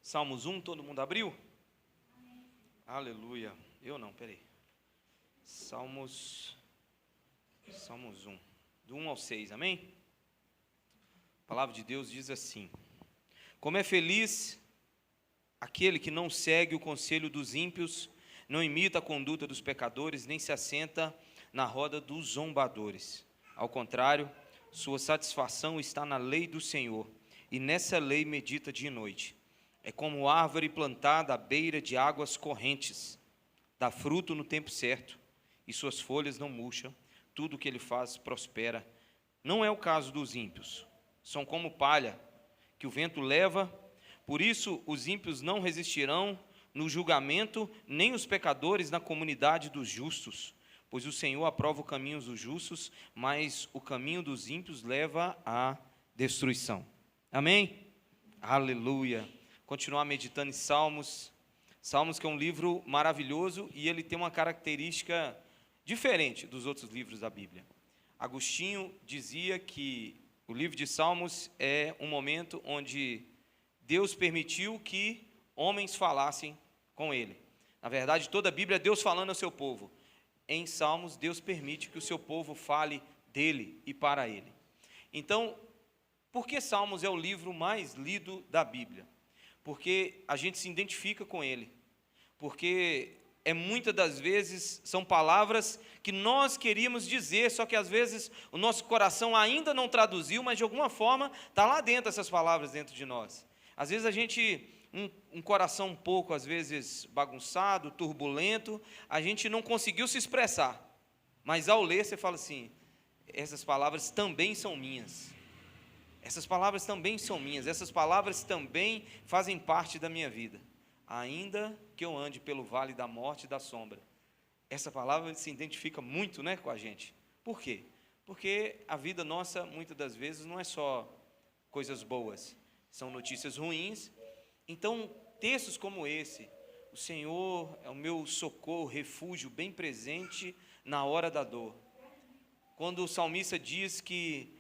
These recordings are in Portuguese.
Salmos 1, todo mundo abriu? Amém. Aleluia. Eu não, peraí. Salmos 1, do 1 ao 6, amém? A palavra de Deus diz assim: como é feliz aquele que não segue o conselho dos ímpios, não imita a conduta dos pecadores, nem se assenta na roda dos zombadores. Ao contrário, sua satisfação está na lei do Senhor, e nessa lei medita dia e noite. É como árvore plantada à beira de águas correntes, dá fruto no tempo certo, e suas folhas não murcham, tudo o que ele faz prospera. Não é o caso dos ímpios, são como palha, que o vento leva. Por isso os ímpios não resistirão no julgamento, nem os pecadores na comunidade dos justos, pois o Senhor aprova os caminhos dos justos, mas o caminho dos ímpios leva à destruição. Amém? Aleluia. Continuar meditando em Salmos. Salmos, que é um livro maravilhoso, e ele tem uma característica diferente dos outros livros da Bíblia. Agostinho dizia que o livro de Salmos é um momento onde Deus permitiu que homens falassem com ele. Na verdade, toda a Bíblia é Deus falando ao seu povo. Em Salmos, Deus permite que o seu povo fale dele e para ele. Então, por que Salmos é o livro mais lido da Bíblia? Porque a gente se identifica com ele. Porque muitas das vezes são palavras que nós queríamos dizer, só que às vezes o nosso coração ainda não traduziu, mas de alguma forma está lá dentro essas palavras dentro de nós. Às vezes a gente, um coração um pouco, às vezes bagunçado, turbulento, a gente não conseguiu se expressar, mas ao ler você fala assim: essas palavras também são minhas, essas palavras também são minhas, essas palavras também fazem parte da minha vida. Ainda que eu ande pelo vale da morte e da sombra. Essa palavra se identifica muito, né, com a gente. Por quê? Porque a vida nossa, muitas das vezes, não é só coisas boas, são notícias ruins. Então, textos como esse: o Senhor é o meu socorro, refúgio, bem presente na hora da dor. Quando o salmista diz que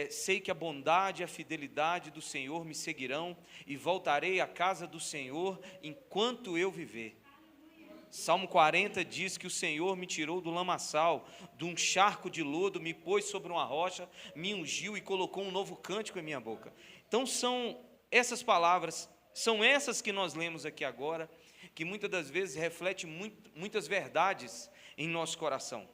sei que a bondade e a fidelidade do Senhor me seguirão, e voltarei à casa do Senhor enquanto eu viver. Salmo 40 diz que o Senhor me tirou do lamaçal, de um charco de lodo, me pôs sobre uma rocha, me ungiu e colocou um novo cântico em minha boca. Então são essas palavras, são essas que nós lemos aqui agora, que muitas das vezes reflete muitas verdades em nosso coração.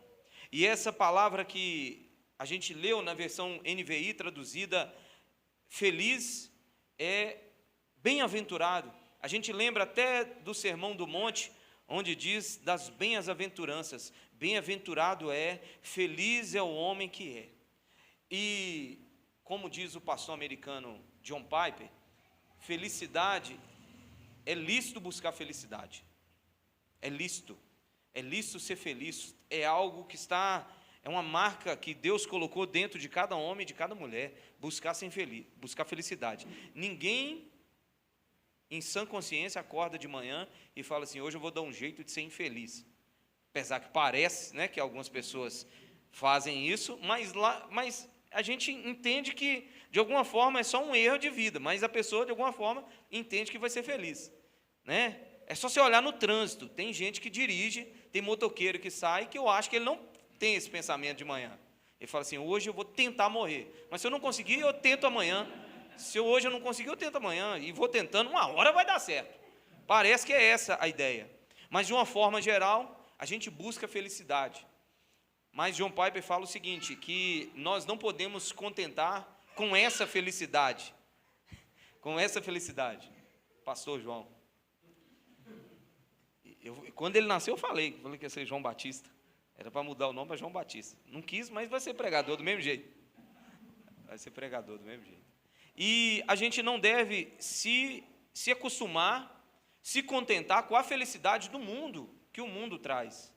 E essa palavra que a gente leu na versão NVI traduzida, feliz, é bem-aventurado. A gente lembra até do Sermão do Monte, onde diz das bem-aventuranças. Bem-aventurado é, feliz é o homem que é. E, como diz o pastor americano John Piper, felicidade, é lícito buscar felicidade. É lícito ser feliz, é algo que está... É uma marca que Deus colocou dentro de cada homem e de cada mulher, buscar felicidade. Ninguém, em sã consciência, acorda de manhã e fala assim: hoje eu vou dar um jeito de ser infeliz. Apesar que parece, né, que algumas pessoas fazem isso, mas a gente entende que, de alguma forma, é só um erro de vida, mas a pessoa, de alguma forma, entende que vai ser feliz, né? É só você olhar no trânsito. Tem gente que dirige, tem motoqueiro que sai, que eu acho que ele não tem esse pensamento de manhã. Ele fala assim: hoje eu vou tentar morrer, mas se eu não conseguir, eu tento amanhã. Se hoje eu não conseguir, eu tento amanhã, e vou tentando, uma hora vai dar certo. Parece que é essa a ideia, mas de uma forma geral, a gente busca felicidade. Mas John Piper fala o seguinte, que nós não podemos contentar com essa felicidade. Com essa felicidade. Pastor João, quando ele nasceu, eu falei que ia ser João Batista. Era para mudar o nome para João Batista. Não quis, mas vai ser pregador do mesmo jeito. Vai ser pregador do mesmo jeito. E a gente não deve se acostumar, se contentar com a felicidade do mundo, que o mundo traz.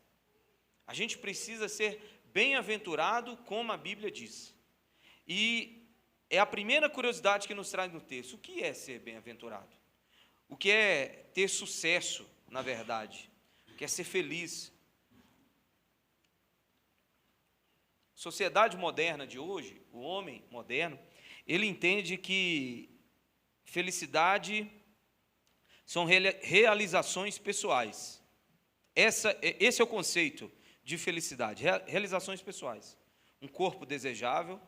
A gente precisa ser bem-aventurado, como a Bíblia diz. E é a primeira curiosidade que nos traz no texto. O que é ser bem-aventurado? O que é ter sucesso, na verdade? O que é ser feliz? Sociedade moderna de hoje, o homem moderno, ele entende que felicidade são realizações pessoais. Esse é o conceito de felicidade, realizações pessoais. Um corpo desejável,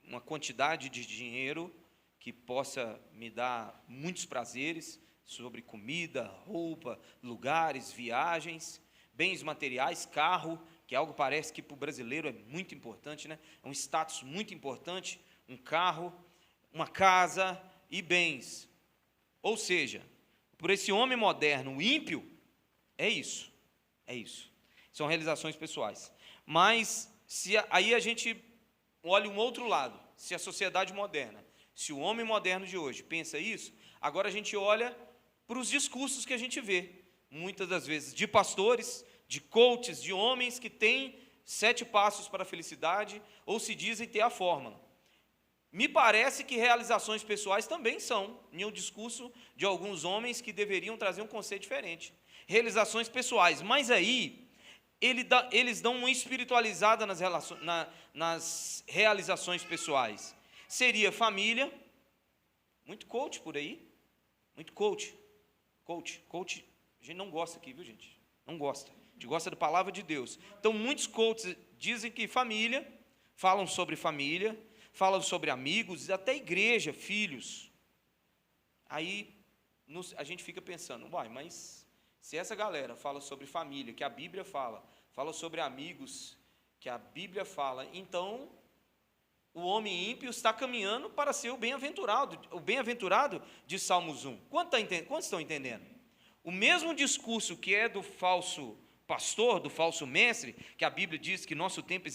uma quantidade de dinheiro que possa me dar muitos prazeres sobre comida, roupa, lugares, viagens, bens materiais, carro, que é algo parece que para o brasileiro é muito importante, né? É um status muito importante, um carro, uma casa e bens. Ou seja, por esse homem moderno, o ímpio, é isso. São realizações pessoais. Mas, aí a gente olha um outro lado, se a sociedade moderna, se o homem moderno de hoje pensa isso, agora a gente olha para os discursos que a gente vê, muitas das vezes de pastores, de coaches, de homens que têm 7 passos para a felicidade, ou se dizem ter a fórmula. Me parece que realizações pessoais também são, em um discurso de alguns homens que deveriam trazer um conceito diferente. Realizações pessoais, mas aí eles dão uma espiritualizada nas realizações pessoais. Seria família, muito coach por aí, muito coach, a gente não gosta aqui, viu gente? Não gosta, a gente gosta da palavra de Deus. Então muitos coaches dizem que família, falam sobre família, falam sobre amigos, até igreja, filhos. Aí a gente fica pensando, mas se essa galera fala sobre família, que a Bíblia fala sobre amigos, que a Bíblia fala, então o homem ímpio está caminhando para ser o bem-aventurado de Salmos 1. Quantos estão entendendo? O mesmo discurso que é do falso pastor, do falso mestre, que a Bíblia diz que nosso tempo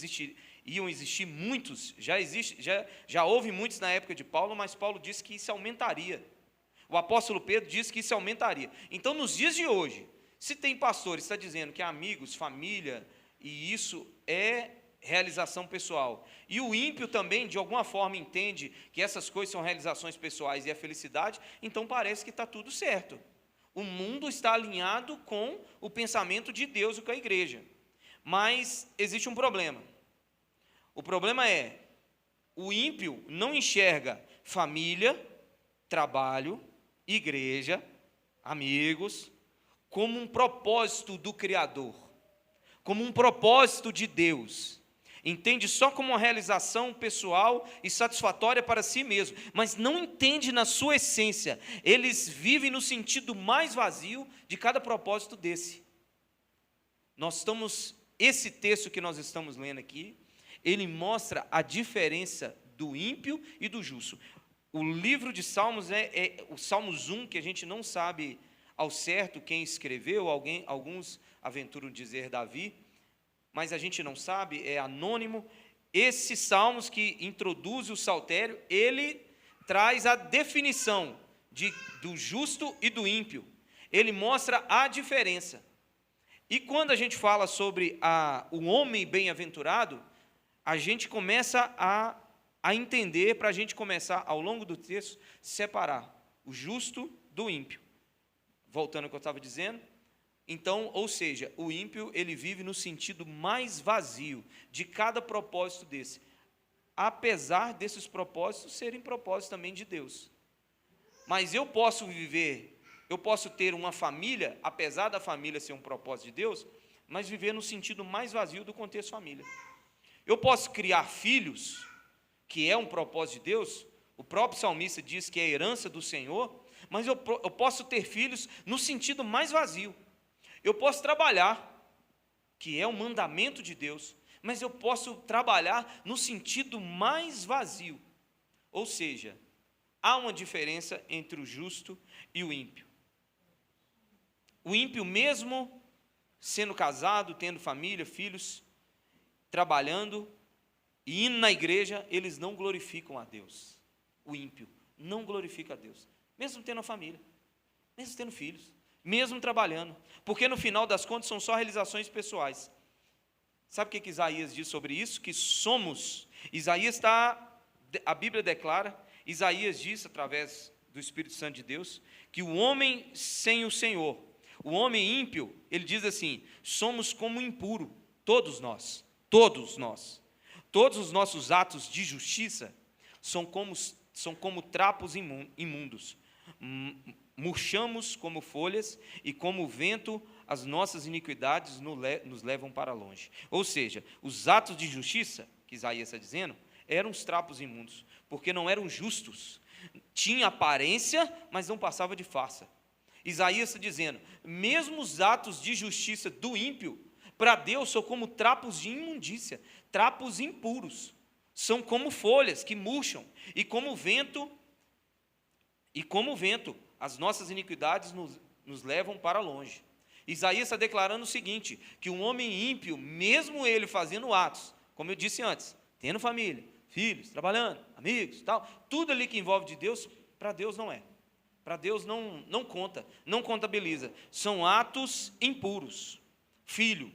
iam existir muitos, já houve muitos na época de Paulo, mas Paulo disse que isso aumentaria. O apóstolo Pedro disse que isso aumentaria. Então, nos dias de hoje, se tem pastor que está dizendo que amigos, família, e isso é realização pessoal, e o ímpio também, de alguma forma, entende que essas coisas são realizações pessoais e a felicidade, então parece que está tudo certo. O mundo está alinhado com o pensamento de Deus e com a igreja. Mas existe um problema. O problema é, o ímpio não enxerga família, trabalho, igreja, amigos, como um propósito do Criador, como um propósito de Deus. Entende só como uma realização pessoal e satisfatória para si mesmo, mas não entende na sua essência. Eles vivem no sentido mais vazio de cada propósito desse. Esse texto que nós estamos lendo aqui, ele mostra a diferença do ímpio e do justo. O livro de Salmos é o Salmos 1, que a gente não sabe ao certo quem escreveu, alguns aventuram dizer Davi, mas a gente não sabe, é anônimo. Esses salmos que introduz o saltério, ele traz a definição do justo e do ímpio. Ele mostra a diferença. E quando a gente fala sobre o homem bem-aventurado, a gente começa a entender, para a gente começar, ao longo do texto, separar o justo do ímpio. Voltando ao que eu estava dizendo, então, ou seja, o ímpio, ele vive no sentido mais vazio de cada propósito desse, apesar desses propósitos serem propósitos também de Deus. Mas eu posso ter uma família, apesar da família ser um propósito de Deus, mas viver no sentido mais vazio do contexto família. Eu posso criar filhos, que é um propósito de Deus, o próprio salmista diz que é a herança do Senhor, mas eu posso ter filhos no sentido mais vazio. Eu posso trabalhar, que é um mandamento de Deus, mas eu posso trabalhar no sentido mais vazio. Ou seja, há uma diferença entre o justo e o ímpio. O ímpio, mesmo sendo casado, tendo família, filhos, trabalhando e indo na igreja, eles não glorificam a Deus. O ímpio não glorifica a Deus, mesmo tendo a família, mesmo tendo filhos, mesmo trabalhando, porque no final das contas são só realizações pessoais. Sabe o que Isaías diz sobre isso? Que somos, a Bíblia declara, Isaías diz, através do Espírito Santo de Deus, que o homem sem o Senhor, o homem ímpio, ele diz assim, somos como impuro, todos nós, todos os nossos atos de justiça são como trapos imundos, murchamos como folhas, e como o vento, as nossas iniquidades nos levam para longe. Ou seja, os atos de justiça, que Isaías está dizendo, eram os trapos imundos, porque não eram justos. Tinha aparência, mas não passava de farsa. Isaías está dizendo, mesmo os atos de justiça do ímpio, para Deus são como trapos de imundícia, trapos impuros. São como folhas que murcham, e como o vento, as nossas iniquidades nos levam para longe. Isaías está declarando o seguinte, que um homem ímpio, mesmo ele fazendo atos, como eu disse antes, tendo família, filhos, trabalhando, amigos, tal, tudo ali que envolve de Deus, para Deus não é. Para Deus não conta, não contabiliza. São atos impuros. Filho,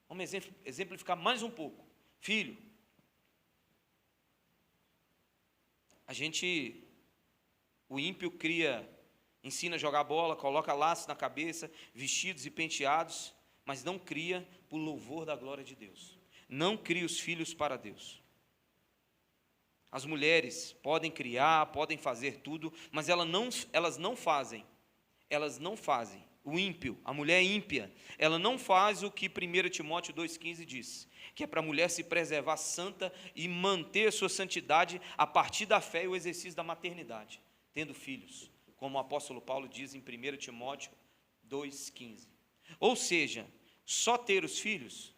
vamos exemplificar mais um pouco. Filho, o ímpio ensina a jogar bola, coloca laços na cabeça, vestidos e penteados, mas não cria por louvor da glória de Deus. Não cria os filhos para Deus. As mulheres podem criar, podem fazer tudo, mas elas não fazem. O ímpio, a mulher ímpia, ela não faz o que 1 Timóteo 2,15 diz, que é para a mulher se preservar santa e manter a sua santidade a partir da fé e o exercício da maternidade, tendo filhos, como o apóstolo Paulo diz em 1 Timóteo 2,15. Ou seja, só ter os filhos,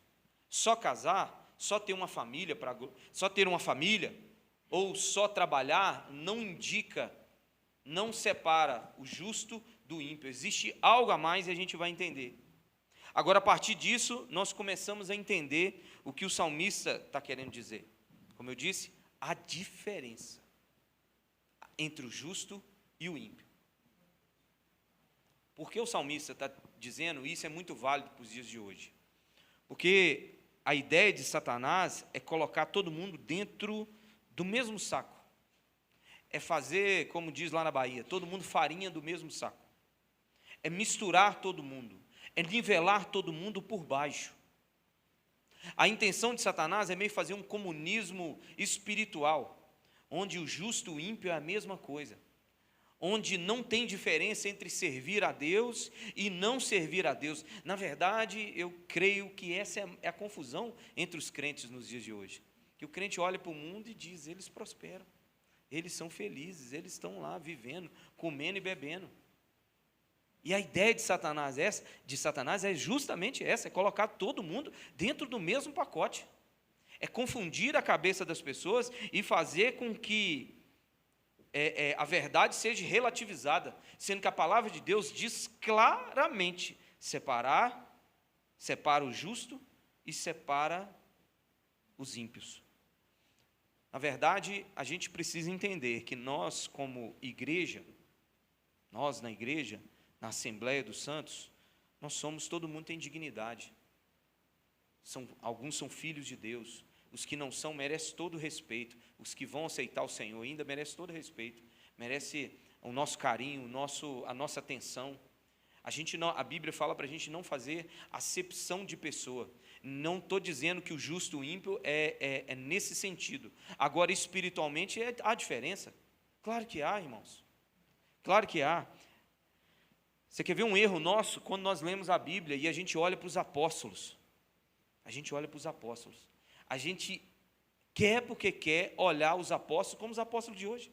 só casar, só ter uma família, ou só trabalhar, não indica, não separa o justo do ímpio. Existe algo a mais e a gente vai entender. Agora, a partir disso, nós começamos a entender o que o salmista está querendo dizer. Como eu disse, a diferença entre o justo e o ímpio. Por que o salmista está dizendo isso? É muito válido para os dias de hoje. Porque a ideia de Satanás é colocar todo mundo dentro do mesmo saco. É fazer, como diz lá na Bahia, todo mundo farinha do mesmo saco. É misturar todo mundo. É nivelar todo mundo por baixo. A intenção de Satanás é meio fazer um comunismo espiritual, onde o justo e o ímpio é a mesma coisa. Onde não tem diferença entre servir a Deus e não servir a Deus. Na verdade, eu creio que essa é a confusão entre os crentes nos dias de hoje. Que o crente olha para o mundo e diz, eles prosperam, eles são felizes, eles estão lá vivendo, comendo e bebendo. E a ideia de Satanás é justamente essa, é colocar todo mundo dentro do mesmo pacote. É confundir a cabeça das pessoas e fazer com que a verdade seja relativizada, sendo que a palavra de Deus diz claramente, separa o justo e separa os ímpios. Na verdade, a gente precisa entender que nós, como igreja, nós na igreja, na Assembleia dos Santos, todo mundo tem dignidade. Alguns são filhos de Deus, os que não são merecem todo o respeito, os que vão aceitar o Senhor ainda merecem todo o respeito, merece o nosso carinho, a nossa atenção. A Bíblia fala para a gente não fazer acepção de pessoa. Não estou dizendo que o justo e o ímpio é nesse sentido. Agora, espiritualmente, há diferença. Claro que há, irmãos. Claro que há. Você quer ver um erro nosso? Quando nós lemos a Bíblia e a gente olha para os apóstolos. A gente olha para os apóstolos. A gente quer porque quer olhar os apóstolos como os apóstolos de hoje.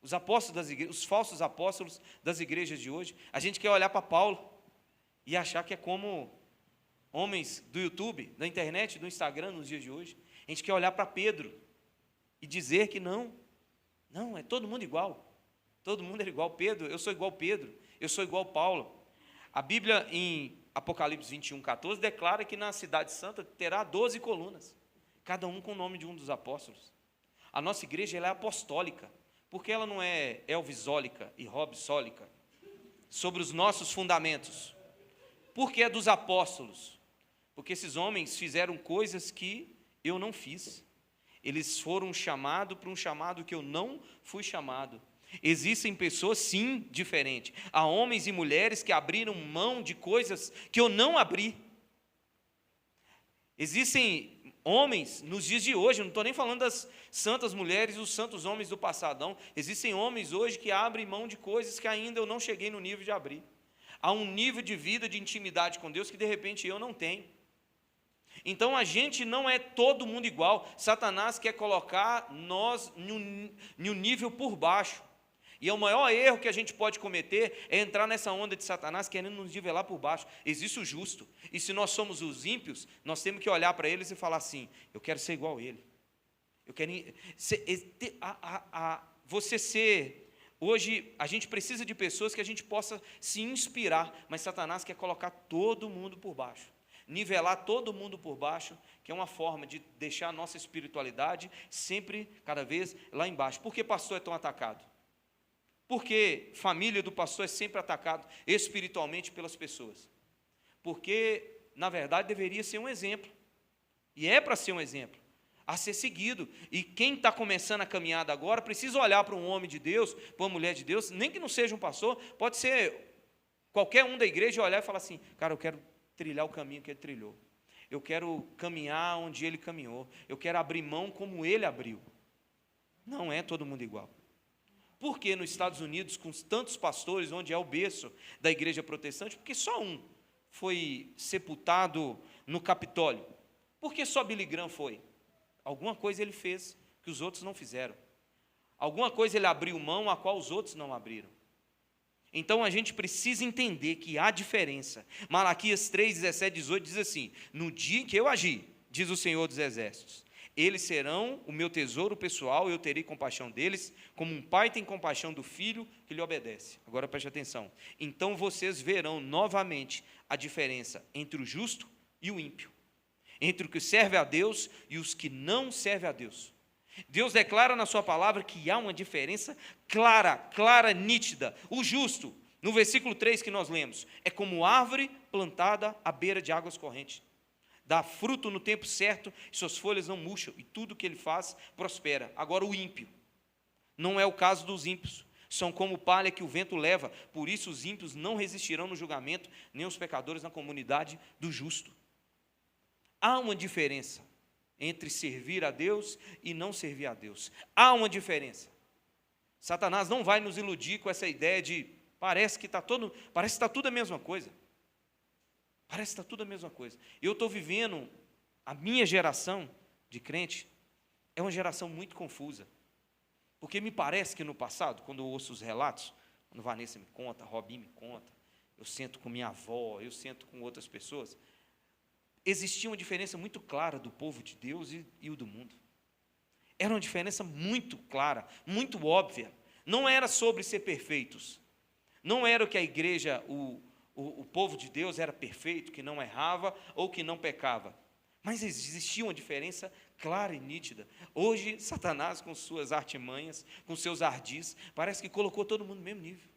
Os apóstolos das igrejas, os falsos apóstolos das igrejas de hoje. A gente quer olhar para Paulo e achar que é como homens do YouTube, da internet, do Instagram nos dias de hoje. A gente quer olhar para Pedro e dizer que não, é todo mundo igual. Todo mundo é igual. Pedro, eu sou igual Pedro, eu sou igual Paulo. A Bíblia em Apocalipse 21:14 declara que na cidade santa terá 12 colunas, cada um com o nome de um dos apóstolos. A nossa igreja ela é apostólica, porque ela não é elvisólica e robsólica, sobre os nossos fundamentos. Porque é dos apóstolos, porque esses homens fizeram coisas que eu não fiz. Eles foram chamados para um chamado que eu não fui chamado. Existem pessoas, sim, diferentes. Há homens e mulheres que abriram mão de coisas que eu não abri. Existem homens nos dias de hoje, não estou nem falando das santas mulheres e os santos homens do passado, não. Existem homens hoje que abrem mão de coisas que ainda eu não cheguei no nível de abrir. Há um nível de vida, de intimidade com Deus que de repente eu não tenho. Então a gente não é todo mundo igual. Satanás quer colocar nós em um nível por baixo. E é o maior erro que a gente pode cometer é entrar nessa onda de Satanás querendo nos nivelar por baixo. Existe o justo. E se nós somos os ímpios, nós temos que olhar para eles e falar assim: eu quero ser igual a ele. Eu quero você ser. Hoje a gente precisa de pessoas que a gente possa se inspirar, mas Satanás quer colocar todo mundo por baixo. Nivelar todo mundo por baixo, que é uma forma de deixar a nossa espiritualidade sempre, cada vez, lá embaixo. Por que pastor é tão atacado? Porque família do pastor é sempre atacado espiritualmente pelas pessoas. Porque, na verdade, deveria ser um exemplo. E é para ser um exemplo, a ser seguido. E quem está começando a caminhada agora, precisa olhar para um homem de Deus, para uma mulher de Deus, nem que não seja um pastor, pode ser qualquer um da igreja, olhar e falar assim: cara, eu quero trilhar o caminho que ele trilhou. Eu quero caminhar onde ele caminhou. Eu quero abrir mão como ele abriu. Não é todo mundo igual. Por que nos Estados Unidos, com tantos pastores, onde é o berço da igreja protestante, porque só um foi sepultado no Capitólio? Por que só Billy Graham foi? Alguma coisa ele fez que os outros não fizeram. Alguma coisa ele abriu mão a qual os outros não abriram. Então a gente precisa entender que há diferença. Malaquias 3, 17, 18 diz assim: no dia em que eu agi, diz o Senhor dos Exércitos, eles serão o meu tesouro pessoal, eu terei compaixão deles, como um pai tem compaixão do filho que lhe obedece. Agora preste atenção. Então vocês verão novamente a diferença entre o justo e o ímpio, entre o que serve a Deus e os que não servem a Deus. Deus declara na sua palavra que há uma diferença clara, nítida. O justo, no versículo 3 que nós lemos, é como árvore plantada à beira de águas correntes. Dá fruto no tempo certo, suas folhas não murcham, e tudo que ele faz prospera. Agora o ímpio, não é o caso dos ímpios, são como palha que o vento leva, por isso os ímpios não resistirão no julgamento, nem os pecadores na comunidade do justo. Há uma diferença entre servir a Deus e não servir a Deus. Há uma diferença. Satanás não vai nos iludir com essa ideia de parece que está tudo a mesma coisa. Parece que está tudo a mesma coisa. Eu estou vivendo, a minha geração de crente é uma geração muito confusa. Porque me parece que no passado, quando eu ouço os relatos, quando Vanessa me conta, Robin me conta, eu sento com minha avó, eu sento com outras pessoas, existia uma diferença muito clara do povo de Deus e o do mundo. Era uma diferença muito clara, muito óbvia. Não era sobre ser perfeitos. Não era que a igreja, o povo de Deus era perfeito, que não errava ou que não pecava. Mas existia uma diferença clara e nítida. Hoje, Satanás, com suas artimanhas, com seus ardis, parece que colocou todo mundo no mesmo nível.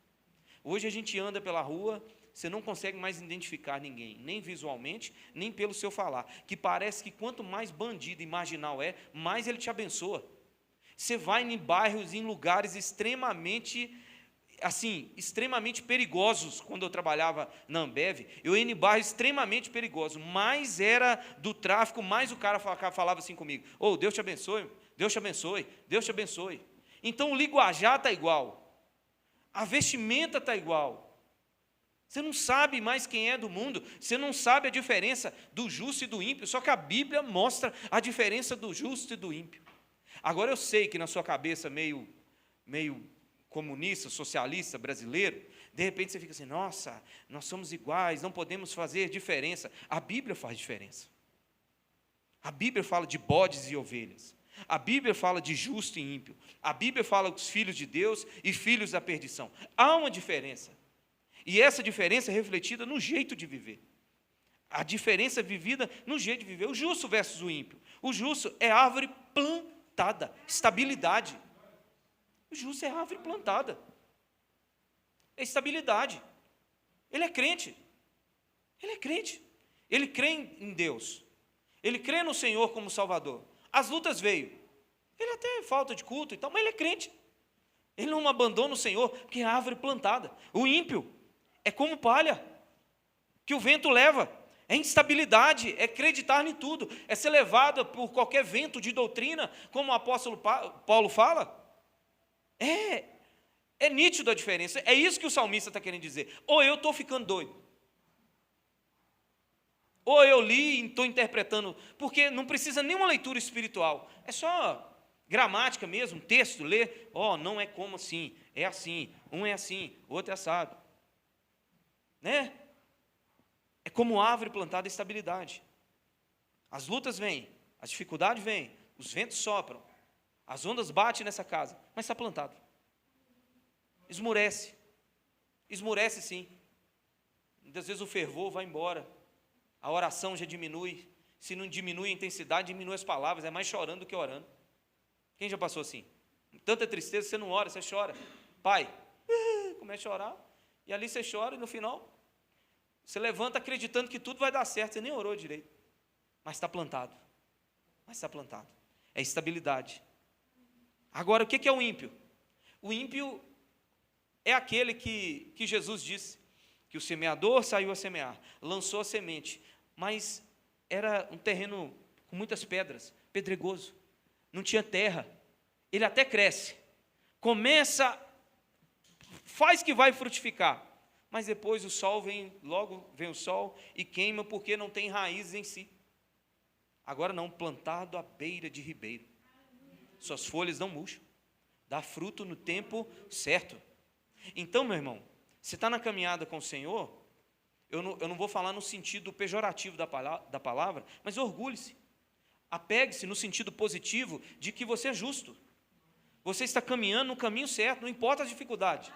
Hoje a gente anda pela rua, você não consegue mais identificar ninguém, nem visualmente, nem pelo seu falar, que parece que quanto mais bandido e marginal mais ele te abençoa. Você vai em bairros, em lugares extremamente perigosos. Quando eu trabalhava na Ambev, eu ia em bairros extremamente perigosos, mais era do tráfico, mais o cara falava assim comigo: oh, Deus te abençoe, Deus te abençoe, Deus te abençoe. Então o linguajar está igual, a vestimenta está igual. Você não sabe mais quem é do mundo, você não sabe a diferença do justo e do ímpio, só que a Bíblia mostra a diferença do justo e do ímpio. Agora eu sei que na sua cabeça meio comunista, socialista, brasileiro, de repente você fica assim: nossa, nós somos iguais, não podemos fazer diferença. A Bíblia faz diferença. A Bíblia fala de bodes e ovelhas. A Bíblia fala de justo e ímpio. A Bíblia fala dos filhos de Deus e filhos da perdição. Há uma diferença. E essa diferença é refletida no jeito de viver. A diferença é vivida no jeito de viver. O justo versus o ímpio. O justo é árvore plantada, estabilidade. O justo é árvore plantada, é estabilidade. Ele é crente. Ele crê em Deus. Ele crê no Senhor como Salvador. As lutas veio. Ele até falta de culto e tal, mas ele é crente. Ele não abandona o Senhor, porque é árvore plantada. O ímpio é como palha, que o vento leva. É instabilidade, é acreditar em tudo, é ser levado por qualquer vento de doutrina, como o apóstolo Paulo fala. É nítido a diferença, é isso que o salmista está querendo dizer. Ou eu estou ficando doido, ou eu li e estou interpretando, porque não precisa nenhuma leitura espiritual, é só gramática mesmo, texto, ler, não é como assim, é assim, um é assim, outro é assado, né? É como árvore plantada em estabilidade. As lutas vêm, as dificuldades vêm, os ventos sopram, as ondas batem nessa casa, mas está plantado. Esmurece sim. Muitas vezes o fervor vai embora, a oração já diminui. Se não diminui a intensidade, diminui as palavras, é mais chorando do que orando. Quem já passou assim? Tanta tristeza, você não ora, você chora. Pai, começa a chorar, e ali você chora, e no final, você levanta acreditando que tudo vai dar certo, você nem orou direito, mas está plantado, é estabilidade. Agora, o que é o ímpio? O ímpio é aquele que Jesus disse, que o semeador saiu a semear, lançou a semente, mas era um terreno com muitas pedras, pedregoso, não tinha terra, ele até cresce, faz que vai frutificar, mas depois o sol logo vem o sol e queima, porque não tem raízes em si. Agora não, plantado à beira de ribeiro, suas folhas não murcham, dá fruto no tempo certo. Então, meu irmão, você está na caminhada com o Senhor, eu não vou falar no sentido pejorativo da palavra, mas orgulhe-se, apegue-se no sentido positivo de que você é justo, você está caminhando no caminho certo, não importa a dificuldade,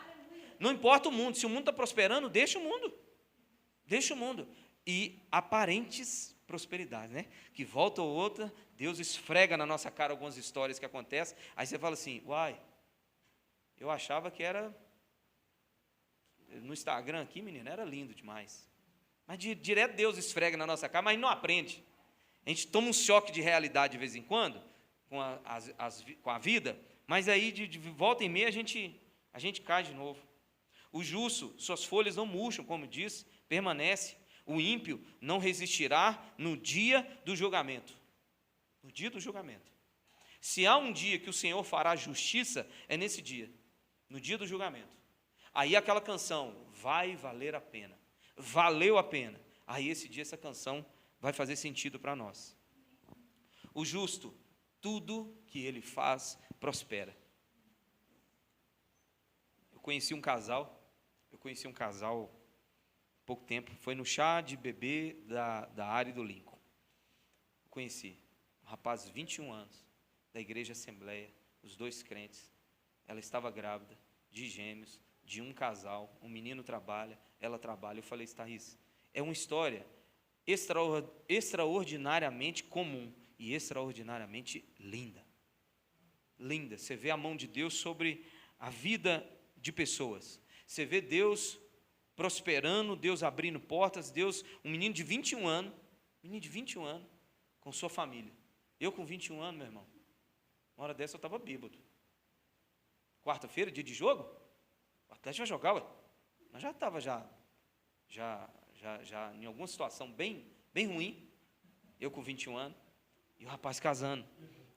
não importa o mundo, se o mundo está prosperando, deixa o mundo, e aparentes prosperidades, né? Que volta ou outra, Deus esfrega na nossa cara algumas histórias que acontecem, aí você fala assim, uai, eu achava que era, no Instagram aqui, menina, era lindo demais, mas direto Deus esfrega na nossa cara, mas não aprende, a gente toma um choque de realidade de vez em quando, com a vida, mas aí de volta e meia a gente cai de novo. O justo, suas folhas não murcham, como diz, permanece. O ímpio não resistirá no dia do julgamento. No dia do julgamento. Se há um dia que o Senhor fará justiça, é nesse dia, no dia do julgamento. Aí aquela canção, vai valer a pena, valeu a pena. Aí esse dia essa canção vai fazer sentido para nós. O justo, tudo que ele faz, prospera. Eu conheci um casal há pouco tempo, foi no chá de bebê da área do Lincoln. Conheci um rapaz de 21 anos, da igreja Assembleia, os dois crentes. Ela estava grávida, de gêmeos, de um casal, um menino trabalha, ela trabalha. Eu falei, Thaís, é uma história extraordinariamente comum e extraordinariamente linda. Linda, você vê a mão de Deus sobre a vida de pessoas. Você vê Deus prosperando, Deus abrindo portas, um menino de 21 anos, com sua família. Eu com 21 anos, meu irmão, uma hora dessa eu estava bêbado. Quarta-feira, dia de jogo, o Atlético vai jogar, ué. Nós já estava já em alguma situação bem ruim, eu com 21 anos, e o rapaz casando.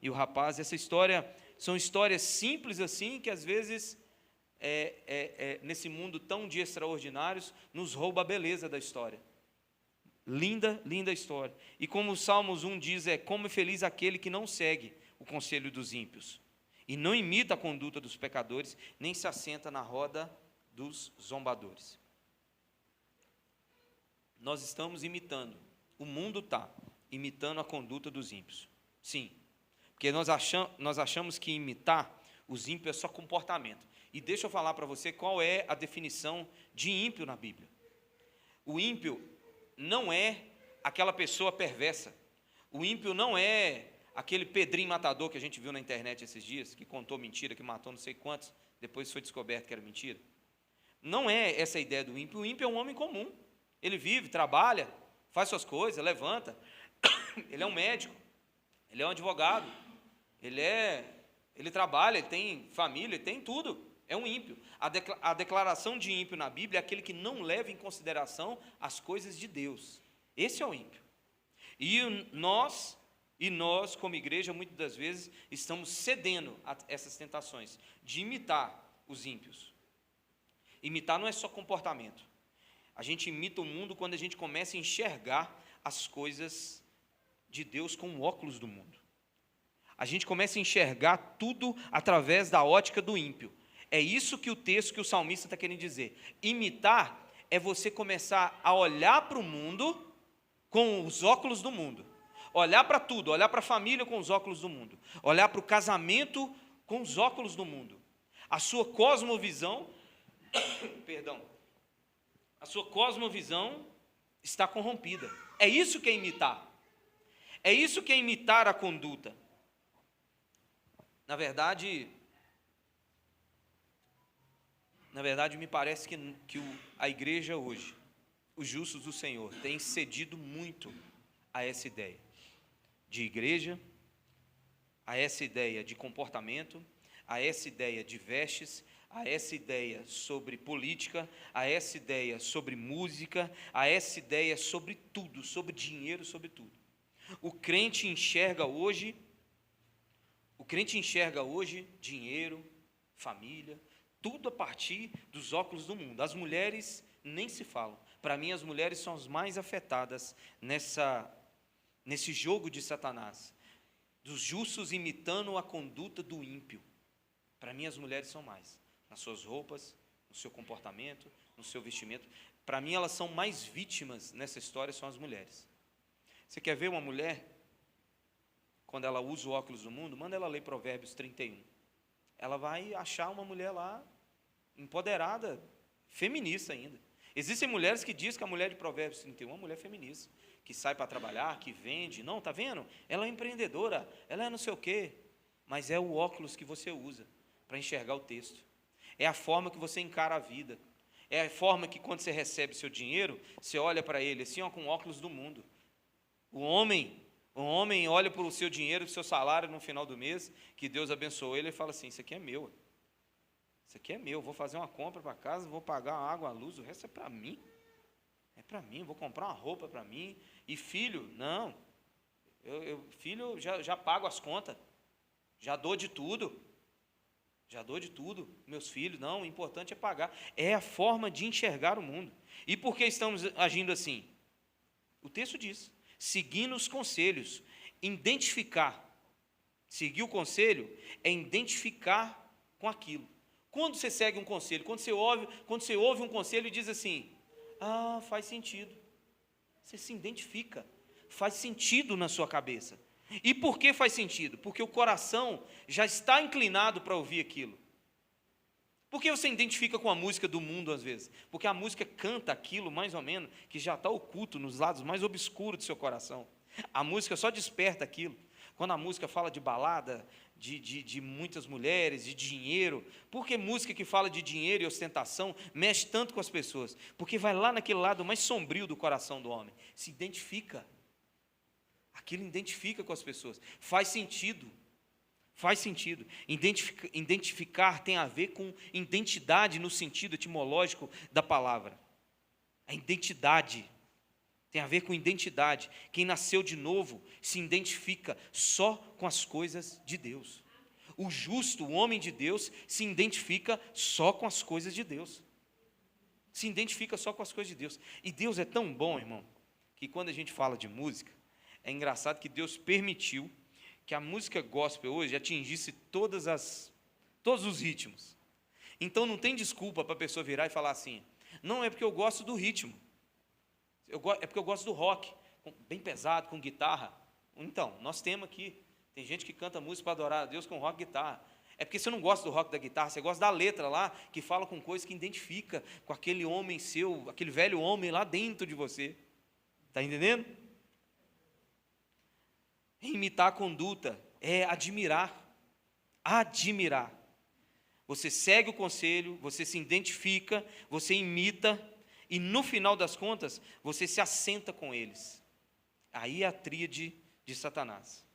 E o rapaz, essa história, são histórias simples assim, que às vezes nesse mundo tão de extraordinários, nos rouba a beleza da história. Linda história. E como o Salmos 1 diz, como é feliz aquele que não segue o conselho dos ímpios, e não imita a conduta dos pecadores, nem se assenta na roda dos zombadores. Nós estamos imitando, o mundo está imitando a conduta dos ímpios. Sim, porque nós achamos que imitar os ímpios é só comportamento. E deixa eu falar para você qual é a definição de ímpio na Bíblia. O ímpio não é aquela pessoa perversa. O ímpio não é aquele Pedrinho matador que a gente viu na internet esses dias, que contou mentira, que matou não sei quantos, depois foi descoberto que era mentira. Não é essa a ideia do ímpio. O ímpio é um homem comum. Ele vive, trabalha, faz suas coisas, levanta. Ele é um médico, ele é um advogado, ele trabalha, ele tem família, ele tem tudo. É um ímpio. A declaração de ímpio na Bíblia é aquele que não leva em consideração as coisas de Deus. Esse é o ímpio. E nós, como igreja, muitas das vezes, estamos cedendo a essas tentações de imitar os ímpios. Imitar não é só comportamento. A gente imita o mundo quando a gente começa a enxergar as coisas de Deus com o óculos do mundo. A gente começa a enxergar tudo através da ótica do ímpio. É isso que o texto que o salmista está querendo dizer. Imitar é você começar a olhar para o mundo com os óculos do mundo. Olhar para tudo, olhar para a família com os óculos do mundo. Olhar para o casamento com os óculos do mundo. A sua cosmovisão, a sua cosmovisão está corrompida. É isso que é imitar. É isso que é imitar a conduta. Na verdade, me parece que a igreja hoje, os justos do Senhor, têm cedido muito a essa ideia de igreja, a essa ideia de comportamento, a essa ideia de vestes, a essa ideia sobre política, a essa ideia sobre música, a essa ideia sobre tudo, sobre dinheiro, sobre tudo. O crente enxerga hoje dinheiro, família, tudo a partir dos óculos do mundo. As mulheres nem se falam. Para mim, as mulheres são as mais afetadas nesse jogo de Satanás, dos justos imitando a conduta do ímpio. Para mim, as mulheres são mais, nas suas roupas, no seu comportamento, no seu vestimento. Para mim, elas são mais vítimas nessa história, são as mulheres. Você quer ver uma mulher, quando ela usa o óculos do mundo, manda ela ler Provérbios 31. Ela vai achar uma mulher lá, empoderada, feminista ainda. Existem mulheres que dizem que a mulher de Provérbios 31 é uma mulher feminista, que sai para trabalhar, que vende. Não, está vendo? Ela é empreendedora, ela é não sei o quê. Mas é o óculos que você usa para enxergar o texto. É a forma que você encara a vida. É a forma que, quando você recebe seu dinheiro, você olha para ele assim, ó, com óculos do mundo. O homem olha para o seu dinheiro, para o seu salário no final do mês, que Deus abençoou ele, e fala assim: isso aqui é meu. Isso aqui é meu, vou fazer uma compra para casa, vou pagar a água, a luz, o resto é para mim. É para mim, vou comprar uma roupa para mim. E filho, não. Filho, já pago as contas. Já dou de tudo. Meus filhos, não, o importante é pagar. É a forma de enxergar o mundo. E por que estamos agindo assim? O texto diz: seguindo os conselhos, identificar. Seguir o conselho é identificar com aquilo. Quando você segue um conselho, quando você ouve um conselho e diz assim: ah, faz sentido. Você se identifica, faz sentido na sua cabeça. E por que faz sentido? Porque o coração já está inclinado para ouvir aquilo. Por que você identifica com a música do mundo às vezes? Porque a música canta aquilo mais ou menos que já está oculto nos lados mais obscuros do seu coração. A música só desperta aquilo. Quando a música fala de balada, de muitas mulheres, de dinheiro, por que música que fala de dinheiro e ostentação mexe tanto com as pessoas? Porque vai lá naquele lado mais sombrio do coração do homem. Se identifica. Aquilo identifica com as pessoas. Faz sentido. Identificar tem a ver com identidade no sentido etimológico da palavra. A identidade tem a ver com identidade. Quem nasceu de novo se identifica só com as coisas de Deus. O justo, o homem de Deus, se identifica só com as coisas de Deus. Se identifica só com as coisas de Deus. E Deus é tão bom, irmão, que quando a gente fala de música, é engraçado que Deus permitiu que a música gospel hoje atingisse todos os ritmos. Então não tem desculpa para a pessoa virar e falar assim: não, é porque eu gosto do ritmo. É porque eu gosto do rock, bem pesado, com guitarra. Então, nós temos aqui, tem gente que canta música para adorar a Deus com rock e guitarra. É porque você não gosta do rock da guitarra, você gosta da letra lá, que fala com coisas que identifica com aquele homem seu, aquele velho homem lá dentro de você. Está entendendo? Imitar a conduta é admirar. Admirar. Você segue o conselho, você se identifica, você imita, e no final das contas, você se assenta com eles. Aí é a tríade de Satanás.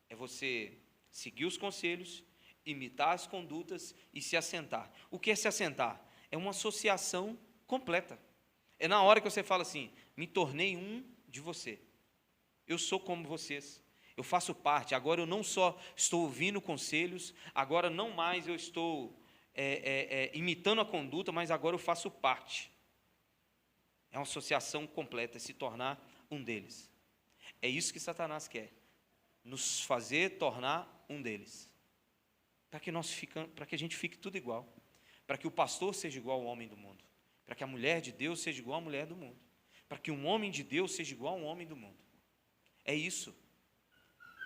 É você seguir os conselhos, imitar as condutas e se assentar. O que é se assentar? É uma associação completa. É na hora que você fala assim: me tornei um de você. Eu sou como vocês. Eu faço parte. Agora eu não só estou ouvindo conselhos, agora não mais eu estou imitando a conduta, mas agora eu faço parte. É uma associação completa, se tornar um deles. É isso que Satanás quer, nos fazer tornar um deles. Para que a gente fique tudo igual. Para que o pastor seja igual ao homem do mundo. Para que a mulher de Deus seja igual à mulher do mundo. Para que um homem de Deus seja igual a um homem do mundo. É isso.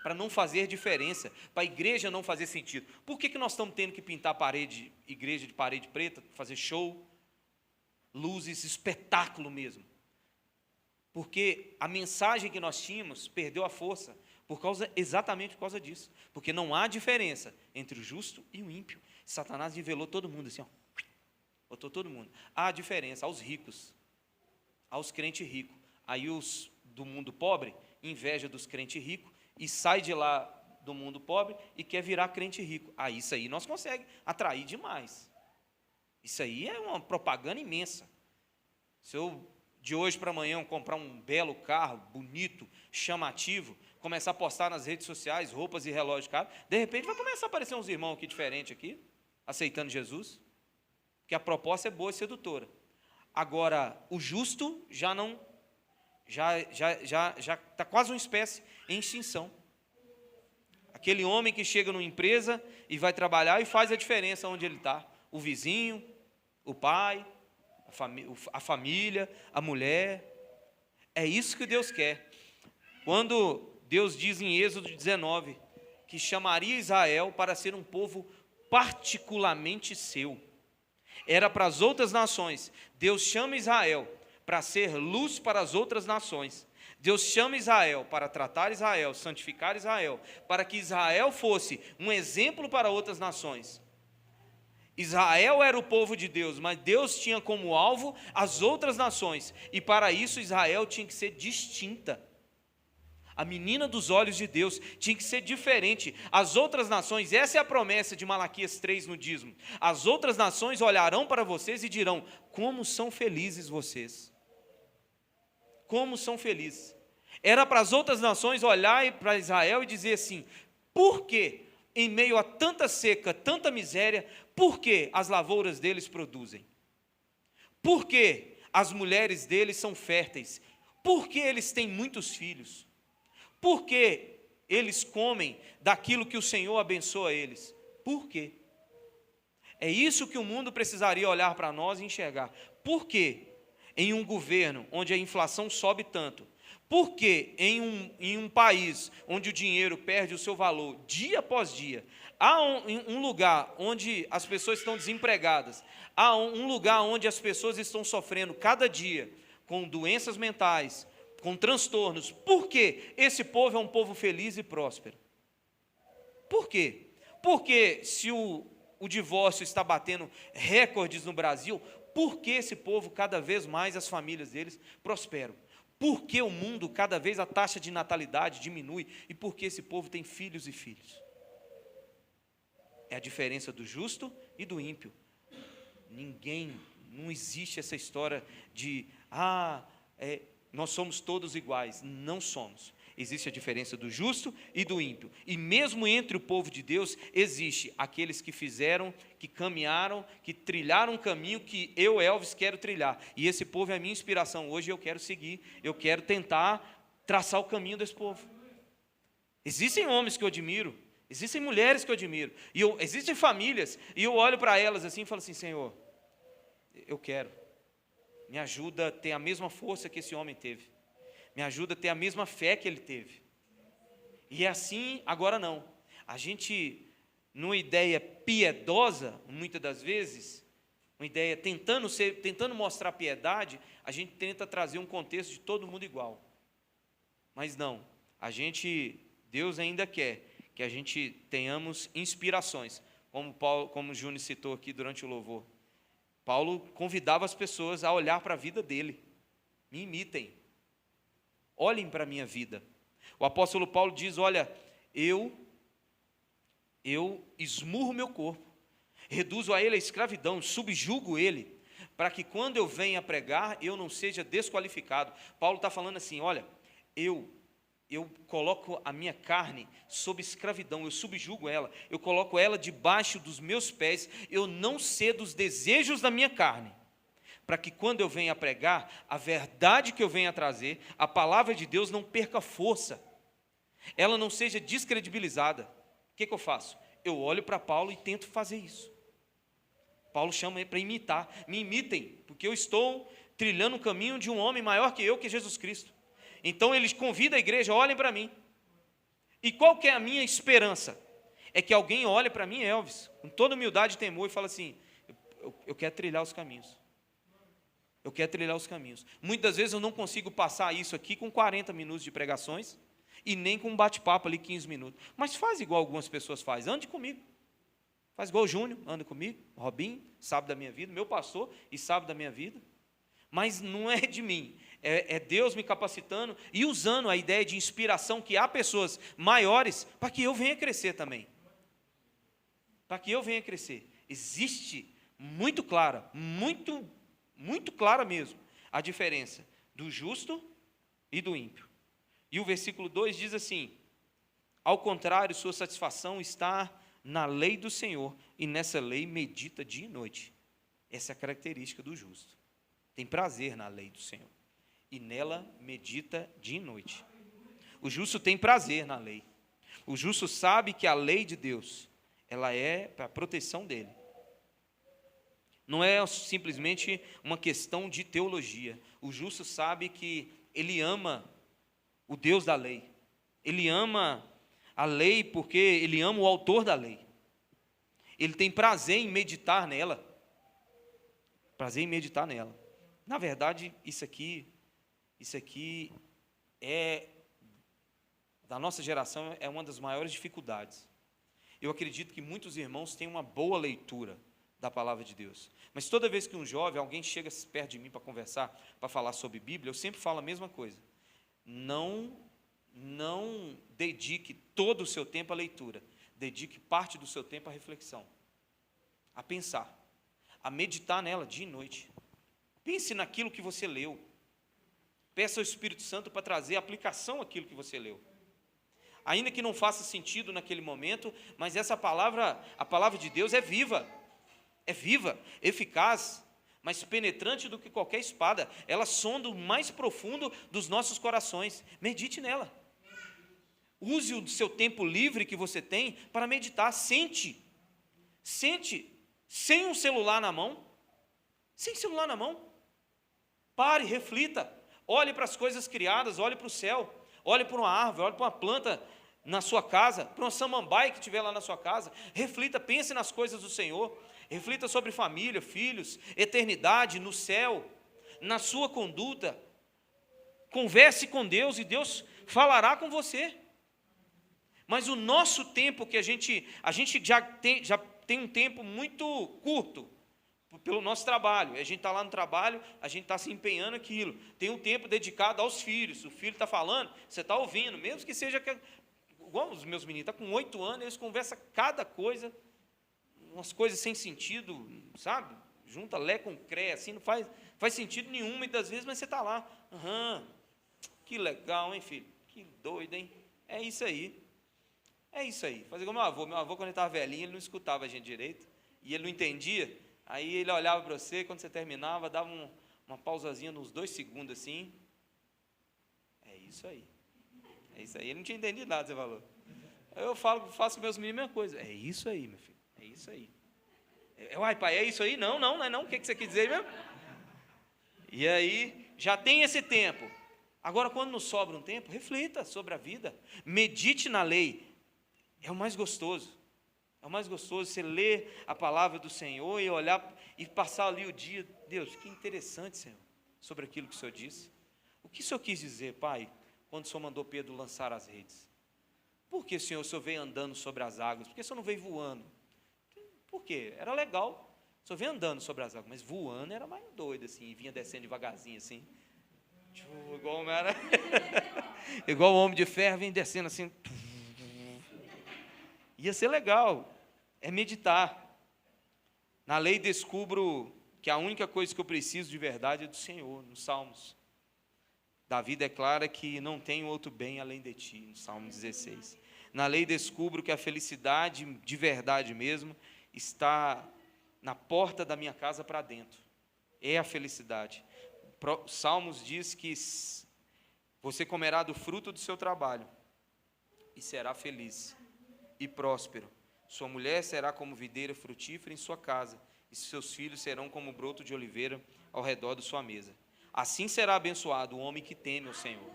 Para não fazer diferença, para a igreja não fazer sentido. Por que nós estamos tendo que pintar igreja de parede preta, fazer show, luzes, espetáculo mesmo? Porque a mensagem que nós tínhamos perdeu a força, exatamente por causa disso. Porque não há diferença entre o justo e o ímpio. Satanás nivelou todo mundo assim, ó, botou todo mundo. Há diferença aos ricos, aos crentes ricos. Aí os do mundo pobre inveja dos crentes ricos e sai de lá do mundo pobre e quer virar crente rico. Isso aí nós conseguimos atrair demais. Isso aí é uma propaganda imensa. Se eu, de hoje para amanhã, comprar um belo carro, bonito, chamativo, começar a postar nas redes sociais, roupas e relógios caros, de repente vai começar a aparecer uns irmãos aqui diferentes aqui, aceitando Jesus, porque a proposta é boa e sedutora. Agora, o justo já não... já está quase uma espécie em extinção. Aquele homem que chega numa empresa e vai trabalhar e faz a diferença onde ele está. O vizinho, o pai, a família, a mulher. É isso que Deus quer. Quando Deus diz em Êxodo 19 que chamaria Israel para ser um povo particularmente seu. Era para as outras nações. Deus chama Israel para ser luz para as outras nações. Deus chama Israel para tratar Israel, santificar Israel, para que Israel fosse um exemplo para outras nações. Israel era o povo de Deus, mas Deus tinha como alvo as outras nações, e para isso Israel tinha que ser distinta. A menina dos olhos de Deus tinha que ser diferente. As outras nações, essa é a promessa de Malaquias 3 no dízimo. As outras nações olharão para vocês e dirão: como são felizes vocês. Como são felizes. Era para as outras nações olhar para Israel e dizer assim: por que, em meio a tanta seca, tanta miséria, por que as lavouras deles produzem? Por que as mulheres deles são férteis? Por que eles têm muitos filhos? Por que eles comem daquilo que o Senhor abençoa eles? Por quê? É isso que o mundo precisaria olhar para nós e enxergar. Por que em um governo onde a inflação sobe tanto? Por que em um país onde o dinheiro perde o seu valor dia após dia? Há um lugar onde as pessoas estão desempregadas, há um lugar onde as pessoas estão sofrendo cada dia com doenças mentais, com transtornos. Por que esse povo é um povo feliz e próspero? Por quê? Porque se o divórcio está batendo recordes no Brasil, por que esse povo, cada vez mais, as famílias deles prosperam? Por que o mundo, cada vez a taxa de natalidade diminui? E por que esse povo tem filhos e filhos? É a diferença do justo e do ímpio. Não existe essa história de, nós somos todos iguais. Não somos. Existe a diferença do justo e do ímpio. E mesmo entre o povo de Deus, existe aqueles que fizeram, que caminharam, que trilharam um caminho que eu, Elvis, quero trilhar. E esse povo é a minha inspiração. Hoje eu quero seguir, eu quero tentar traçar o caminho desse povo. Existem homens que eu admiro, existem mulheres que eu admiro, existem famílias, e eu olho para elas assim e falo assim: Senhor, eu quero, me ajuda a ter a mesma força que esse homem teve. Me ajuda a ter a mesma fé que ele teve. E é assim, agora não. A gente, numa ideia piedosa, muitas das vezes, uma ideia tentando mostrar piedade, a gente tenta trazer um contexto de todo mundo igual. Mas não, Deus ainda quer que a gente tenhamos inspirações, como o Júnior citou aqui durante o louvor. Paulo convidava as pessoas a olhar para a vida dele. Me imitem. Olhem para a minha vida. O apóstolo Paulo diz: olha, eu esmurro meu corpo, reduzo a ele a escravidão, subjugo ele, para que quando eu venha pregar, eu não seja desqualificado. Paulo está falando assim, olha, eu coloco a minha carne sob escravidão, eu subjugo ela, eu coloco ela debaixo dos meus pés, eu não cedo os desejos da minha carne, para que quando eu venha pregar, a verdade que eu venha trazer, a palavra de Deus não perca força, ela não seja descredibilizada. O que eu faço? Eu olho para Paulo e tento fazer isso. Paulo chama para imitar, me imitem, porque eu estou trilhando o caminho de um homem maior que eu, que é Jesus Cristo. Então ele convida a igreja, olhem para mim. E qual que é a minha esperança? É que alguém olhe para mim, Elvis, com toda humildade e temor, e fala assim, eu quero trilhar os caminhos. Eu quero trilhar os caminhos. Muitas vezes eu não consigo passar isso aqui com 40 minutos de pregações, e nem com um bate-papo ali 15 minutos. Mas faz igual algumas pessoas fazem, ande comigo. Faz igual o Júnior, anda comigo, o Robinho, sabe da minha vida, meu pastor, e sabe da minha vida. Mas não é de mim, é Deus me capacitando e usando a ideia de inspiração que há pessoas maiores para que eu venha crescer também. Para que eu venha crescer. Existe muito clara, muito clara mesmo, a diferença do justo e do ímpio. E o versículo 2 diz assim, ao contrário, sua satisfação está na lei do Senhor, e nessa lei medita dia e noite. Essa é a característica do justo. Tem prazer na lei do Senhor, e nela medita dia e noite. O justo tem prazer na lei. O justo sabe que a lei de Deus, ela é para a proteção dele. Não é simplesmente uma questão de teologia. O justo sabe que ele ama o Deus da lei. Ele ama a lei porque ele ama o autor da lei. Ele tem prazer em meditar nela. Prazer em meditar nela. Na verdade, isso aqui é, da nossa geração, é uma das maiores dificuldades. Eu acredito que muitos irmãos têm uma boa leitura da palavra de Deus. Mas toda vez que um jovem, alguém chega perto de mim para conversar, para falar sobre Bíblia, eu sempre falo a mesma coisa. Não dedique todo o seu tempo à leitura, dedique parte do seu tempo à reflexão, a pensar, a meditar nela dia e noite. Pense naquilo que você leu, peça ao Espírito Santo para trazer aplicação àquilo que você leu, ainda que não faça sentido naquele momento, mas essa palavra, a palavra de Deus é viva, eficaz, mais penetrante do que qualquer espada, ela sonda o mais profundo dos nossos corações. Medite nela. Use o seu tempo livre que você tem para meditar. Sente, sem um celular na mão, pare, reflita, olhe para as coisas criadas, olhe para o céu, olhe para uma árvore, olhe para uma planta na sua casa, para uma samambaia que estiver lá na sua casa, reflita, pense nas coisas do Senhor, reflita sobre família, filhos, eternidade, no céu, na sua conduta, converse com Deus e Deus falará com você. Mas o nosso tempo, que a gente já tem um tempo muito curto, pelo nosso trabalho, a gente está lá no trabalho, a gente está se empenhando aquilo, tem um tempo dedicado aos filhos, o filho está falando, você está ouvindo, mesmo que seja, igual os meus meninos, está com 8 anos, eles conversam cada coisa, umas coisas sem sentido, sabe, junta lé com cré, assim, não faz sentido nenhum, muitas vezes, mas você está lá, que legal, hein, filho, que doido, hein, é isso aí, fazer igual meu avô quando ele estava velhinho, ele não escutava a gente direito, e ele não entendia. Aí ele olhava para você, quando você terminava, dava uma pausazinha nos 2 segundos assim. É isso aí. Ele não tinha entendido nada, você falou. Eu faço com meus meninos a mesma coisa. É isso aí, meu filho. É isso aí. Uai, pai, é isso aí? Não, não é não. O que você quis dizer mesmo? E aí, já tem esse tempo. Agora, quando nos sobra um tempo, reflita sobre a vida. Medite na lei. É o mais gostoso. É o mais gostoso você ler a palavra do Senhor e olhar e passar ali o dia. Deus, que interessante, Senhor, sobre aquilo que o Senhor disse. O que o Senhor quis dizer, Pai, quando o Senhor mandou Pedro lançar as redes? Por que, Senhor, o Senhor veio andando sobre as águas? Por que o Senhor não veio voando? Por quê? Era legal. O Senhor veio andando sobre as águas, mas voando era mais doido, assim, e vinha descendo devagarzinho, assim. Igual o Homem de Ferro, vem descendo assim. Ia ser legal. É meditar. Na lei descubro que a única coisa que eu preciso de verdade é do Senhor, nos Salmos. Davi declara que não tenho outro bem além de ti, no Salmo 16. Na lei descubro que a felicidade de verdade mesmo está na porta da minha casa para dentro. É a felicidade. Salmos diz que você comerá do fruto do seu trabalho e será feliz e próspero. Sua mulher será como videira frutífera em sua casa, e seus filhos serão como broto de oliveira ao redor de sua mesa. Assim será abençoado o homem que teme ao Senhor.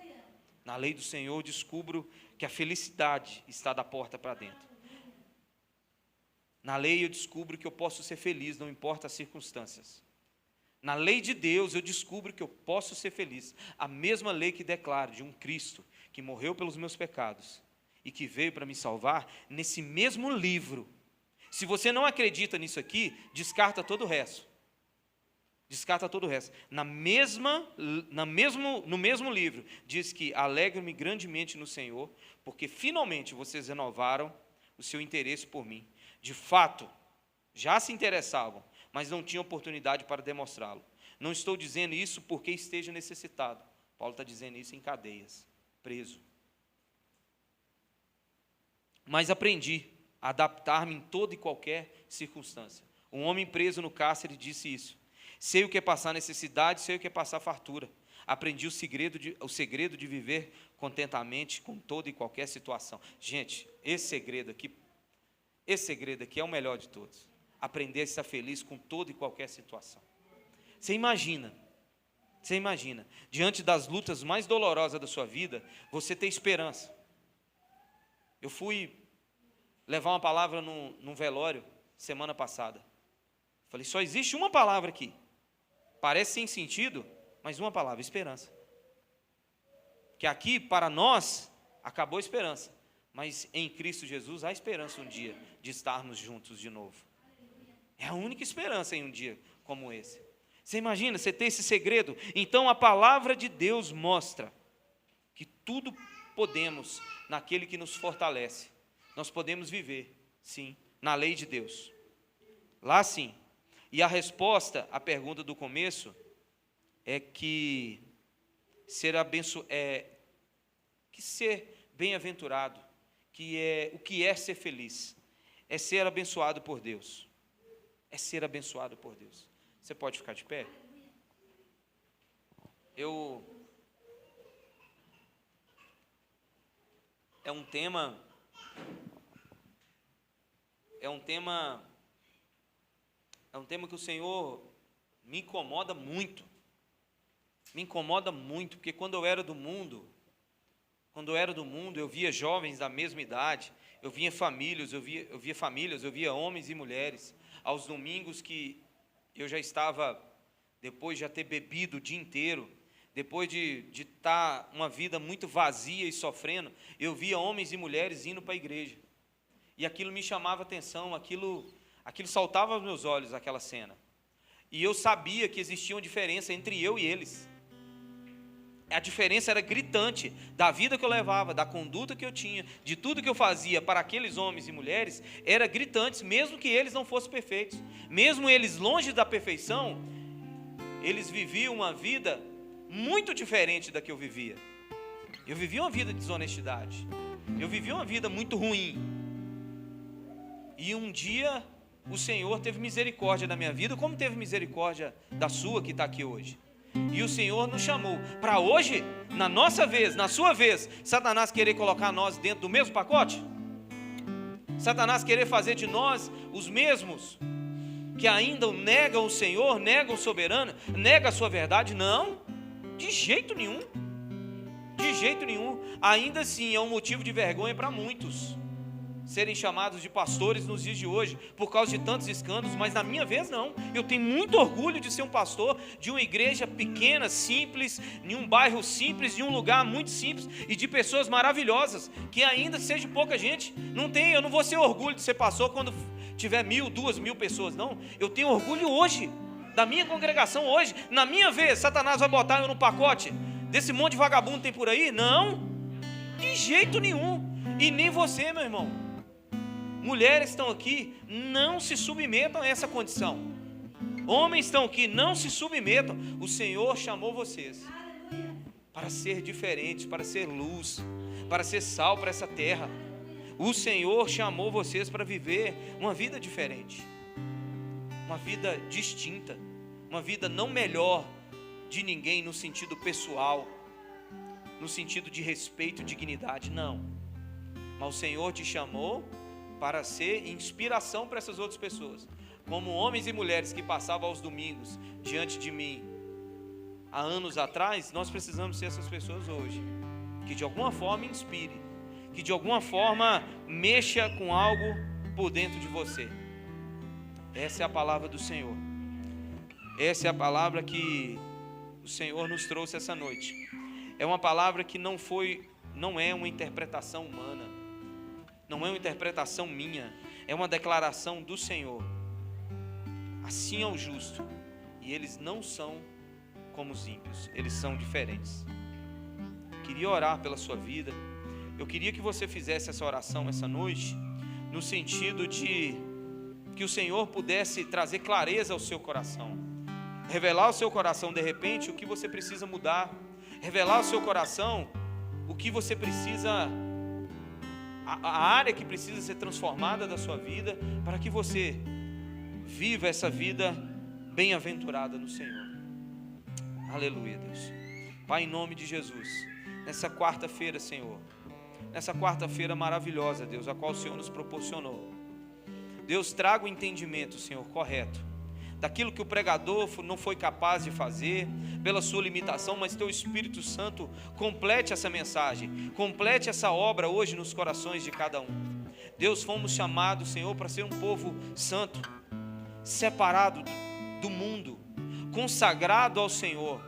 Na lei do Senhor descubro que a felicidade está da porta para dentro. Na lei eu descubro que eu posso ser feliz, não importa as circunstâncias. Na lei de Deus eu descubro que eu posso ser feliz. A mesma lei que declara de um Cristo que morreu pelos meus pecados e que veio para me salvar, nesse mesmo livro. Se você não acredita nisso aqui, descarta todo o resto. Descarta todo o resto. No mesmo livro, diz que alegro-me grandemente no Senhor, porque finalmente vocês renovaram o seu interesse por mim. De fato, já se interessavam, mas não tinham oportunidade para demonstrá-lo. Não estou dizendo isso porque esteja necessitado. Paulo está dizendo isso em cadeias, preso. Mas aprendi a adaptar-me em toda e qualquer circunstância. Um homem preso no cárcere disse isso. Sei o que é passar necessidade, sei o que é passar fartura. Aprendi o segredo de viver contentamente com toda e qualquer situação. Gente, esse segredo aqui é o melhor de todos. Aprender a estar feliz com toda e qualquer situação. Você imagina, diante das lutas mais dolorosas da sua vida, você ter esperança. Eu fui levar uma palavra num velório semana passada. Falei, só existe uma palavra aqui. Parece sem sentido, mas uma palavra, esperança. Que aqui, para nós, acabou a esperança. Mas em Cristo Jesus há esperança um dia de estarmos juntos de novo. É a única esperança em um dia como esse. Você imagina, você tem esse segredo? Então a palavra de Deus mostra que tudo podemos naquele que nos fortalece. Nós podemos viver, sim, na lei de Deus. Lá sim. E a resposta à pergunta do começo é que ser bem-aventurado, o que é ser feliz, é ser abençoado por Deus. É ser abençoado por Deus. Você pode ficar de pé? É um tema que o Senhor me incomoda muito. Me incomoda muito, porque quando eu era do mundo, eu via jovens da mesma idade, eu via famílias, eu via homens e mulheres, aos domingos que eu já estava, depois de já ter bebido o dia inteiro, depois de estar uma vida muito vazia e sofrendo, eu via homens e mulheres indo para a igreja. E aquilo me chamava atenção, aquilo saltava aos meus olhos, aquela cena. E eu sabia que existia uma diferença entre eu e eles. A diferença era gritante, da vida que eu levava, da conduta que eu tinha, de tudo que eu fazia para aqueles homens e mulheres, era gritante, mesmo que eles não fossem perfeitos. Mesmo eles longe da perfeição, eles viviam uma vida muito diferente da que eu vivia. Eu vivia uma vida de desonestidade. Eu vivia uma vida muito ruim. E um dia o Senhor teve misericórdia da minha vida, como teve misericórdia da sua que está aqui hoje. E o Senhor nos chamou para hoje, na nossa vez, na sua vez, Satanás querer colocar nós dentro do mesmo pacote? Satanás querer fazer de nós os mesmos que ainda negam o Senhor, negam o soberano, negam a sua verdade? Não, de jeito nenhum. De jeito nenhum. Ainda assim é um motivo de vergonha para muitos serem chamados de pastores nos dias de hoje, por causa de tantos escândalos, mas na minha vez não. Eu tenho muito orgulho de ser um pastor de uma igreja pequena, simples, em um bairro simples, em um lugar muito simples, e de pessoas maravilhosas, que ainda seja pouca gente. Eu não vou ter orgulho de ser pastor quando tiver 1.000, 2.000 pessoas, não. Eu tenho orgulho hoje, da minha congregação hoje. Na minha vez, Satanás vai botar eu no pacote desse monte de vagabundo que tem por aí? Não, de jeito nenhum. E nem você, meu irmão. Mulheres estão aqui, não se submetam a essa condição. Homens estão aqui, não se submetam. O Senhor chamou vocês para ser diferentes, para ser luz, para ser sal para essa terra. O Senhor chamou vocês para viver uma vida diferente, uma vida distinta, uma vida não melhor de ninguém no sentido pessoal, no sentido de respeito, dignidade, não. Mas o Senhor te chamou para ser inspiração para essas outras pessoas, como homens e mulheres que passavam aos domingos diante de mim há anos atrás. Nós precisamos ser essas pessoas hoje, que de alguma forma inspire, que de alguma forma mexa com algo por dentro de você. Essa é a palavra do Senhor. Essa é a palavra que o Senhor nos trouxe essa noite. É uma palavra que não é uma interpretação humana, não é uma interpretação minha, é uma declaração do Senhor. Assim é o justo, e eles não são como os ímpios, eles são diferentes. Queria orar pela sua vida. Eu queria que você fizesse essa oração essa noite, no sentido de que o Senhor pudesse trazer clareza ao seu coração, revelar ao seu coração de repente o que você precisa mudar, revelar ao seu coração o que você precisa, a área que precisa ser transformada da sua vida, para que você viva essa vida bem-aventurada no Senhor. Aleluia, Deus. Pai, em nome de Jesus, nessa quarta-feira, Senhor, nessa quarta-feira maravilhosa, Deus, a qual o Senhor nos proporcionou, Deus, traga o entendimento, Senhor, correto, daquilo que o pregador não foi capaz de fazer, pela sua limitação, mas Teu Espírito Santo complete essa mensagem, complete essa obra hoje nos corações de cada um. Deus, fomos chamados, Senhor, para ser um povo santo, separado do mundo, consagrado ao Senhor,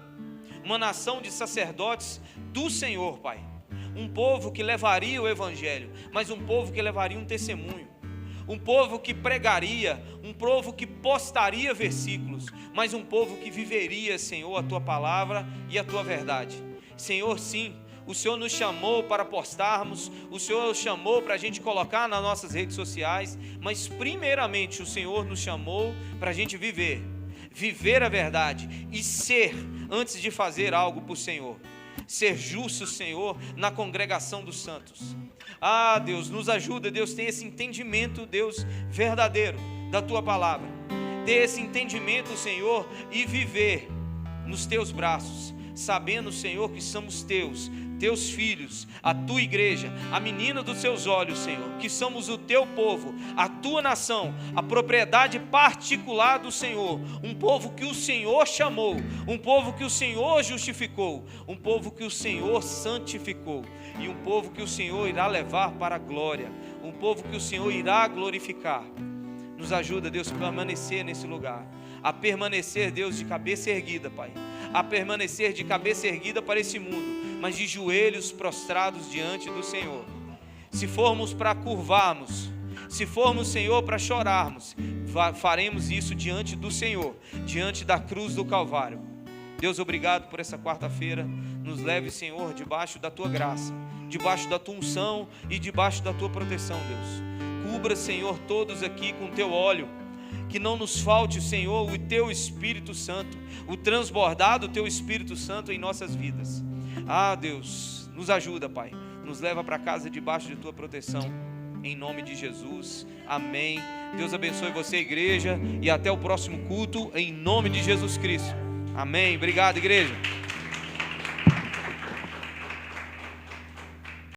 uma nação de sacerdotes do Senhor, Pai, um povo que levaria o Evangelho, mas um povo que levaria um testemunho, um povo que pregaria, um povo que postaria versículos, mas um povo que viveria, Senhor, a Tua palavra e a Tua verdade. Senhor, sim, o Senhor nos chamou para postarmos, o Senhor chamou para a gente colocar nas nossas redes sociais, mas primeiramente o Senhor nos chamou para a gente viver a verdade e ser, antes de fazer algo para o Senhor, ser justo, Senhor, na congregação dos santos. Ah, Deus, nos ajuda, Deus, ter esse entendimento, Deus, verdadeiro da Tua palavra, ter esse entendimento, Senhor, e viver nos Teus braços, sabendo, Senhor, que somos Teus filhos, a Tua igreja, a menina dos Teus olhos, Senhor, que somos o Teu povo, a Tua nação, a propriedade particular do Senhor, um povo que o Senhor chamou, um povo que o Senhor justificou, um povo que o Senhor santificou, e um povo que o Senhor irá levar para a glória, um povo que o Senhor irá glorificar. Nos ajuda, Deus, a permanecer nesse lugar, a permanecer, Deus, de cabeça erguida, Pai, a permanecer de cabeça erguida para esse mundo, mas de joelhos prostrados diante do Senhor. Se formos para curvarmos, se formos, Senhor, para chorarmos, faremos isso diante do Senhor, diante da cruz do Calvário. Deus, obrigado por essa quarta-feira. Nos leve, Senhor, debaixo da Tua graça, debaixo da Tua unção e debaixo da Tua proteção, Deus. Cubra, Senhor, todos aqui com Teu óleo, que não nos falte, Senhor, o Teu Espírito Santo, o transbordar do Teu Espírito Santo em nossas vidas. Ah, Deus, nos ajuda, Pai, nos leva para casa debaixo de Tua proteção, em nome de Jesus, amém. Deus abençoe você, igreja, e até o próximo culto, em nome de Jesus Cristo, amém. Obrigado, igreja.